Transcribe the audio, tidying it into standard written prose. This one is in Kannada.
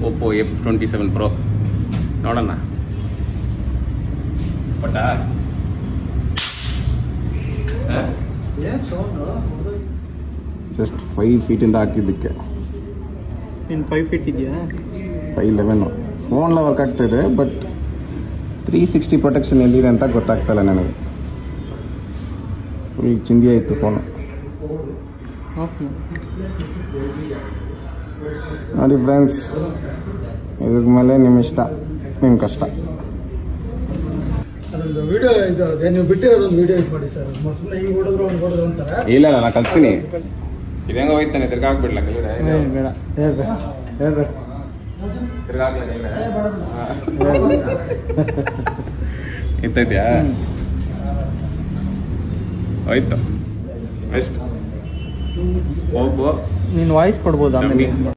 Oppo F27 Pro ನೋಡೋಣ ಬಟ್ ಜಸ್ಟ್ 5 ಫೀಟಿಂದ ಹಾಕಿದ್ದಕ್ಕೆ ಇನ್ನು 5 ಫೀಟ್ ಇದೆಯಾ 511 ಫೋನ್ಲ ವರ್ಕ್ ಆಗ್ತಾಯಿದೆ ಬಟ್ 360 ಪ್ರೊಟೆಕ್ಷನ್ ಎಲ್ಲಿದೆ ಅಂತ ಗೊತ್ತಾಗ್ತಾಯಿಲ್ಲ ನನಗೆ ಫುಲ್ ಚಿಂದಿ ಆಯಿತು ಫೋನು ನೋಡಿ ಫ್ರೆಂಡ್ಸ್ ಇದ್ರ ಮೇಲೆ ನಿಮ್ಮ ಇಷ್ಟ ನಿಮ್ಮ ಕಷ್ಟ ವಿಡಿಯೋ ಇದು ನೀವು ಬಿಟ್ಟಿರೋದೊಂದು ವಿಡಿಯೋ ಮಾಡಿ ಸರ್ ಸುಮ್ಮನೆ ಹಿಂಗೆ ಹೊಡೆದ್ರು ಒಂದು ಹೊಡೆದ್ರು ಅಂತಾರೆ ಇಲ್ಲ ನಾನು ಕಳಿಸ್ತೀನಿ ಇದು ಹೆಂಗ ಹೋಯ್ತಾನೆ ತಿರ್ಗಾಕ್ಬಿಡ್ಲ ಕೈಲೇ ಬೇಡ ಹೇಳ್ರಿ ತಿರ್ಗಾಕ್ಲ ಕೈಲೇ ಇತ್ತೈತ್ಯಾ ಹೋಯ್ತು ಹೋಗು ನೀನು ವಾಯ್ಸ್ ಕೊಡ್ಬೋದು ಆಮೇಲೆ